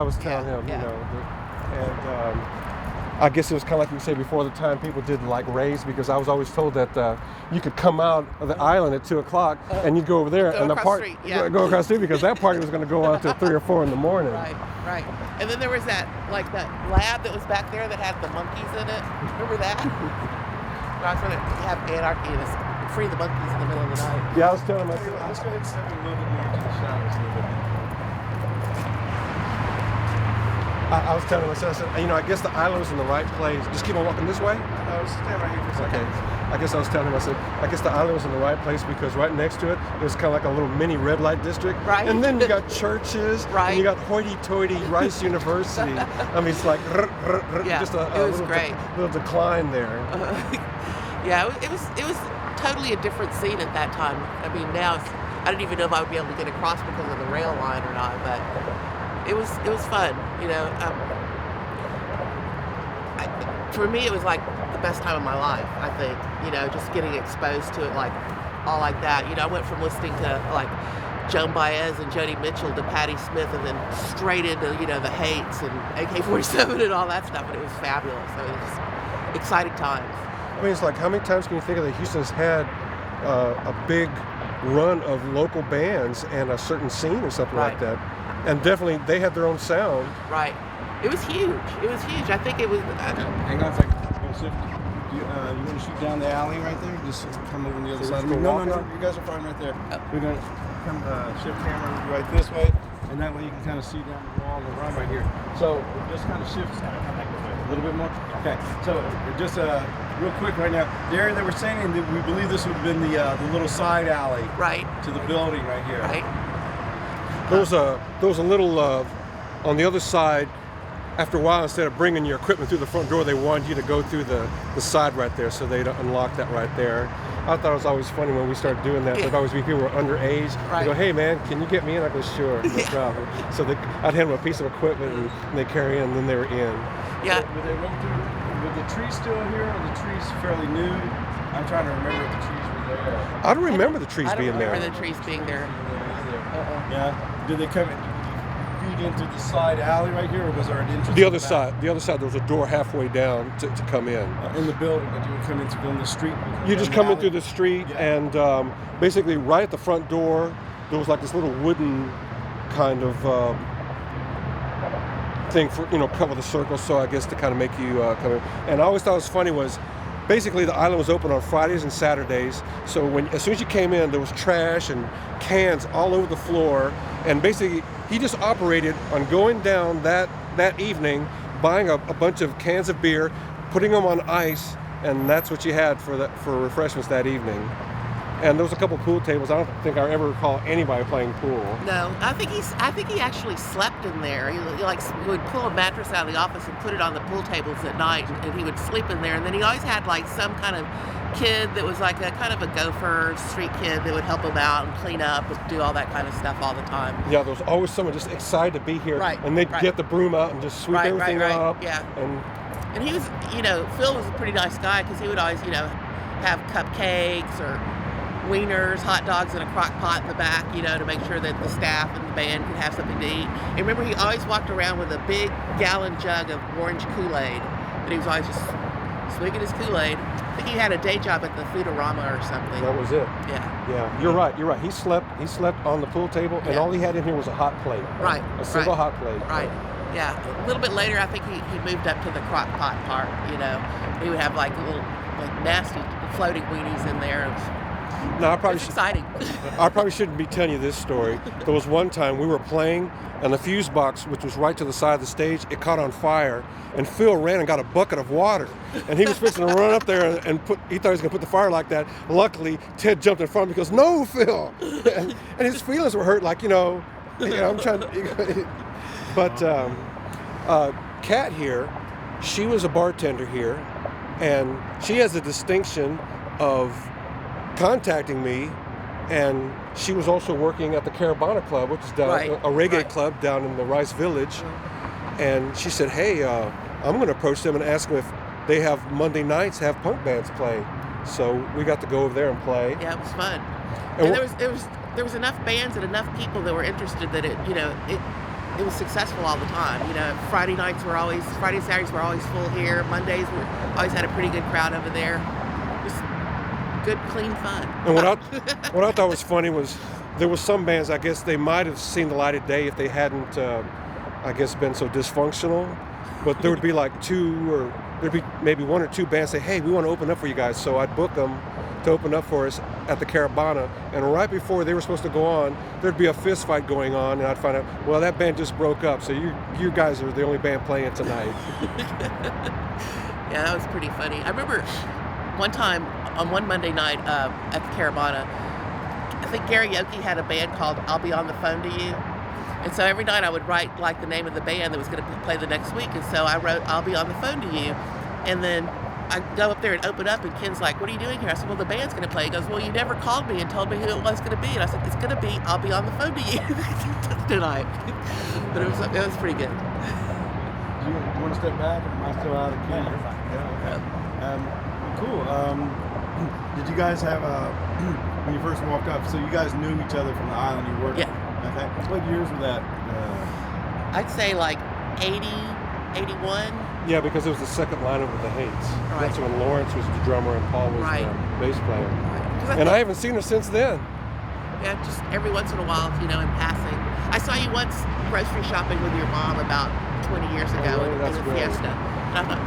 I was telling him, yeah. and I guess it was kind of like you say before the time people did like raves, because I was always told that you could come out of the island at 2 o'clock and you'd go over there Go and the across party the street, yeah. go across the street, because that party was going to go on until 3 or 4 in the morning. Right. And then there was that lab that was back there that had the monkeys in it. Remember that? I was going to have anarchy and free the monkeys in the middle of the night. Yeah, I was telling myself. Let's go ahead and step a little bit more into the shadows a little bit. I was telling myself, I said, I guess the island was in the right place. Just keep on walking this way. No, stand right here for a second. Okay. I guess I was telling him, I said, I guess the island was in the right place because right next to it, it was kind of like a little mini red light district. Right. And then you got churches, Right. and you got hoity-toity Rice University. I mean, it's like Yeah, just a it was little, great. little decline there. Yeah, it was totally a different scene at that time. I mean, now I don't even know if I would be able to get across because of the rail line or not, but it was fun. For me, it was like the best time of my life. I think, just getting exposed to it all like that. I went from listening to like Joan Baez and Joni Mitchell to Patti Smith, and then straight into the Hates and AK-47 and all that stuff, and it was fabulous. So it was exciting times. I mean, it's like, how many times can you think of that Houston's had a big run of local bands and a certain scene or something like that? And definitely, they had their own sound. Right. It was huge. I think it was. Hang on a second. You want to shoot down the alley right there? Just come over on the other side. No. You guys are fine right there. We're going to come shift camera right this way, and that way you can kind of see down the wall and run right here. So just kind of shift a little bit more. Okay. So just real quick right now, the area that we're saying that we believe this would have been the little side alley to the building right here. Right. There was a little on the other side. After a while, instead of bringing your equipment through the front door, they wanted you to go through the side right there, so they'd unlock that right there. I thought it was always funny when we started doing that. There'd always be people who were underage. They go, "Hey man, can you get me in?" I go, "Sure, no problem." So I'd hand them a piece of equipment, and they carry in, and then they were in. Yeah. Would they run through? Were the trees still here, or the trees fairly new? I'm trying to remember if the trees were there. I don't remember the trees being there. I don't remember the trees being there. Yeah. Did they come in? Feed into the side alley right here, or was there an entrance? The other side, there was a door halfway down to come in. In the building, but you would come in through the street. You just come in through the street, and basically right at the front door, there was like this little wooden kind of thing for cut with a circle, so I guess to kind of make you come in. And I always thought it was funny was, basically the island was open on Fridays and Saturdays, so as soon as you came in, there was trash and cans all over the floor, and basically he just operated on going down that evening, buying a bunch of cans of beer, putting them on ice, and that's what you had for refreshments that evening. And there was a couple pool tables. I don't think I ever recall anybody playing pool. No, I think he actually slept in there. He would pull a mattress out of the office and put it on the pool tables at night, and he would sleep in there. And then he always had like some kind of kid that was like a kind of a gopher street kid that would help him out and clean up and do all that kind of stuff all the time. Yeah, there was always someone just excited to be here, and they'd get the broom out and just sweep everything up. Yeah. And he was, Phil was a pretty nice guy because he would always, have cupcakes or wieners, hot dogs in a crock pot in the back, to make sure that the staff and the band could have something to eat. And remember, he always walked around with a big gallon jug of orange Kool-Aid, and he was always just swigging his Kool-Aid. I think he had a day job at the Foodorama or something. That was it. Yeah. You're right. He slept on the pool table, and all he had in here was a hot plate. Right. A single hot plate. Right. Yeah. A little bit later, I think he moved up to the crock pot part. He would have like little nasty floating weenies in there. No, exciting. I probably shouldn't be telling you this story. There was one time we were playing, and the fuse box, which was right to the side of the stage, it caught on fire, and Phil ran and got a bucket of water, and he was fixing to run up there and he thought he was going to put the fire like that. Luckily, Ted jumped in front of him. He goes, "No, Phil," and his feelings were hurt. Like I'm trying. But Kat here, she was a bartender here, and she has the distinction of contacting me, and she was also working at the Caravana Club, which is down a reggae club down in the Rice Village. And she said, "Hey, I'm going to approach them and ask them if they have Monday nights have punk bands play." So we got to go over there and play. Yeah, it was fun. And there was enough bands and enough people that were interested that it it was successful all the time. You know, Friday and Saturdays were always full here. Mondays we always had a pretty good crowd over there. Just good, clean fun. And what I thought was funny was there was some bands, I guess they might have seen the light of day if they hadn't, I guess, been so dysfunctional. But there would be like there'd be maybe one or two bands say, hey, we want to open up for you guys. So I'd book them to open up for us at the Caravana. And right before they were supposed to go on, there'd be a fist fight going on. And I'd find out, well, that band just broke up. So you guys are the only band playing tonight. Yeah, that was pretty funny. I remember one time on one Monday night at the Caravana, I think Karaoke had a band called I'll Be on the Phone to You. And so every night I would write like the name of the band that was going to play the next week. And so I wrote I'll Be on the Phone to You. And then I go up there and open up and Ken's like, what are you doing here? I said, well, the band's going to play. He goes, well, you never called me and told me who it was going to be. And I said, it's going to be I'll Be on the Phone to You tonight. But it was pretty good. Do you want to step back, or am I still out of camera? Yeah. Cool. Did you guys have when you first walked up? So you guys knew each other from the island you worked. Yeah. Okay. What years were that? I'd say like 80, 81. Yeah, because it was the second lineup with the Hates. Right. That's when Lawrence was the drummer and Paul was Right. the bass player. Right. And I haven't seen her since then. Yeah, just every once in a while, you know, in passing. I saw you once grocery shopping with your mom about 20 years ago Oh, in that's the great. Fiesta. And I thought,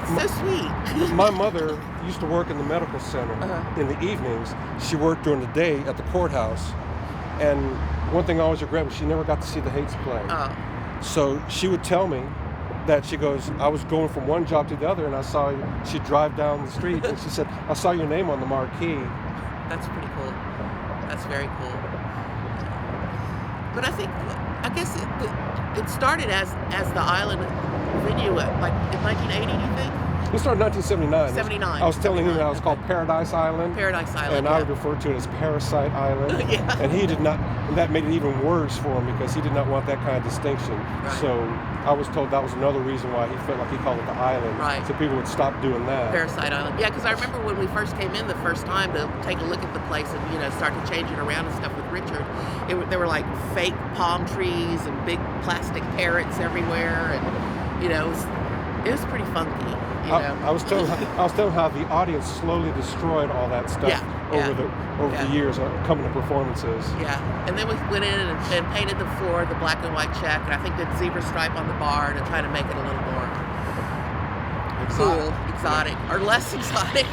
it's so sweet. My mother used to work in the medical center in the evenings. She worked during the day at the courthouse. And one thing I always regret was she never got to see the Hates play. Oh, So she would tell me that she goes, I was going from one job to the other and I saw you. She'd drive down the street and she said, I saw your name on the marquee. that's pretty cool. That's very cool. But I guess it started as the island venue, like in 1980, you think? It started in 1979. 79. I was telling him that it was called Paradise Island. Paradise Island. And I would refer to it as Parasite Island. Yeah. And he did not, and that made it even worse for him because he did not want that kind of distinction. Right. So I was told that was another reason why he felt like he called it the island. Right. So people would stop doing that. Parasite Island. Yeah, because I remember when we first came in the first time to take a look at the place and, you know, start to change it around and stuff with Richard, there were like fake palm trees and big plastic parrots everywhere, and, you know, it was pretty funky. You know? I was telling how the audience slowly destroyed all that stuff over the years coming to performances. Yeah, and then we went in and painted the floor the black and white check, and I think did zebra stripe on the bar to try to make it a little more cool, exotic, or less exotic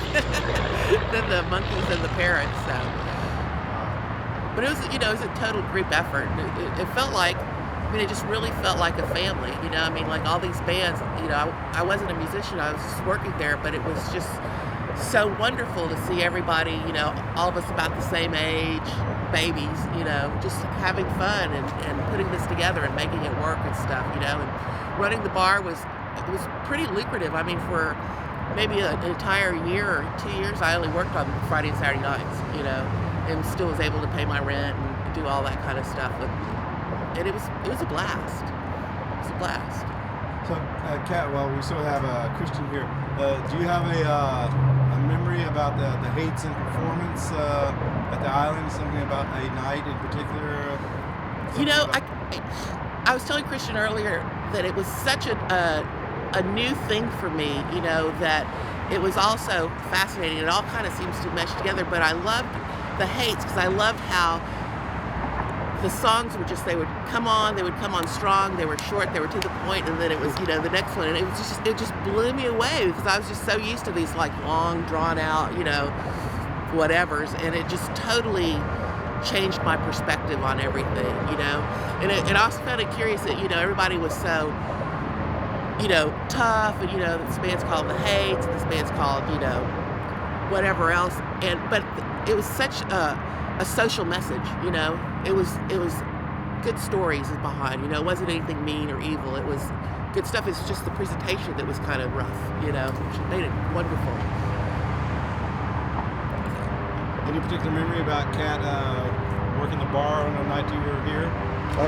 than the monkeys and the parrots. So, but it was, you know, it was a total group effort. It felt like, I mean, it just really felt like a family. You know, I mean, like all these bands. You know, I wasn't a musician; I was just working there, but it was just so wonderful to see everybody. You know, all of us about the same age, babies. You know, just having fun and putting this together and making it work and stuff. You know, and running the bar was pretty lucrative. I mean, for maybe an entire year or 2 years, I only worked on Friday and Saturday nights. You know, and still was able to pay my rent and do all that kind of stuff. And it was a blast. It was a blast. So, Kat, well, we still have Christian here. Do you have a memory about the Hates and performance at the island? Something about a night in particular? You know, I was telling Christian earlier that it was such a new thing for me. You know, that it was also fascinating. It all kind of seems to mesh together. But I loved the Hates because I loved how the songs were just, they would come on strong, they were short, they were to the point, and then it was, you know, the next one, and it just blew me away because I was just so used to these like long, drawn out, you know, whatevers, and it just totally changed my perspective on everything, you know, and I also found it curious that, you know, everybody was so, you know, tough, and, you know, this band's called the Hates, and this band's called, you know, whatever else, but it was such a social message, you know. It was good stories behind, you know. It wasn't anything mean or evil. It was good stuff. It's just the presentation that was kind of rough, you know, which made it wonderful. Any particular memory about Kat working the bar on the night you were here? I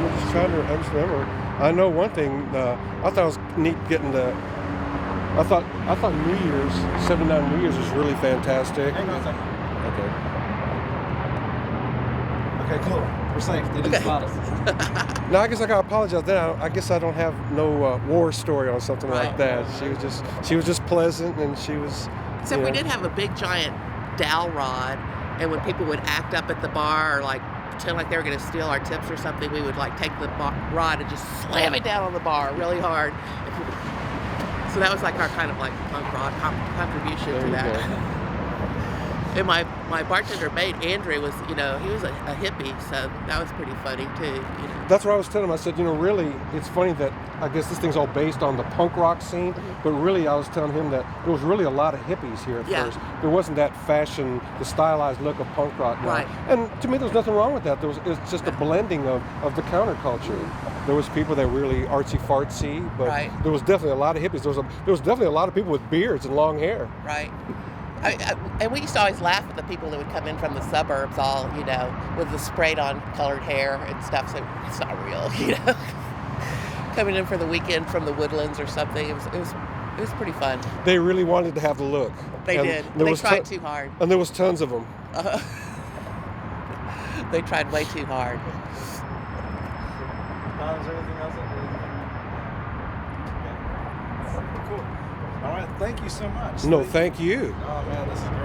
just remember. I know one thing. I thought it was neat getting the. I thought New Year's, 79 New Year's was really fantastic. Hang on a second. Okay. Okay, cool. We're safe. They didn't Okay. spot us. No, I guess I gotta apologize. Then I guess I don't have no war story on something like Right. that. She was just pleasant, and she was. Except you we know, did have a big giant dowel rod, and when people would act up at the bar or like pretend like they were going to steal our tips or something, we would like take the rod and just slam it down on the bar really hard. So that was like our kind of like punk rock contribution There to you that. go. And my bartender mate Andrew was, he was a hippie, so that was pretty funny too. That's what I was telling him. I said, really, it's funny that I guess this thing's all based on the punk rock scene, but really I was telling him that there was really a lot of hippies here at Yeah. first. There wasn't that fashion, the stylized look of punk rock now. Right. And to me, there was nothing wrong with that. It was just a blending of the counterculture. There was people that were really artsy-fartsy, but Right. there was definitely a lot of hippies. There was definitely a lot of people with beards and long hair. Right. And we used to always laugh at the people that would come in from the suburbs, all with the sprayed-on colored hair and stuff. So it's not real, coming in for the weekend from the Woodlands or something. It was pretty fun. They really wanted to have the look. They And did. there They was tried too hard. And there was tons of them. They tried way too hard. Is there anything else? Cool. All right. Thank you so much. No, thank you. Oh man, this is great.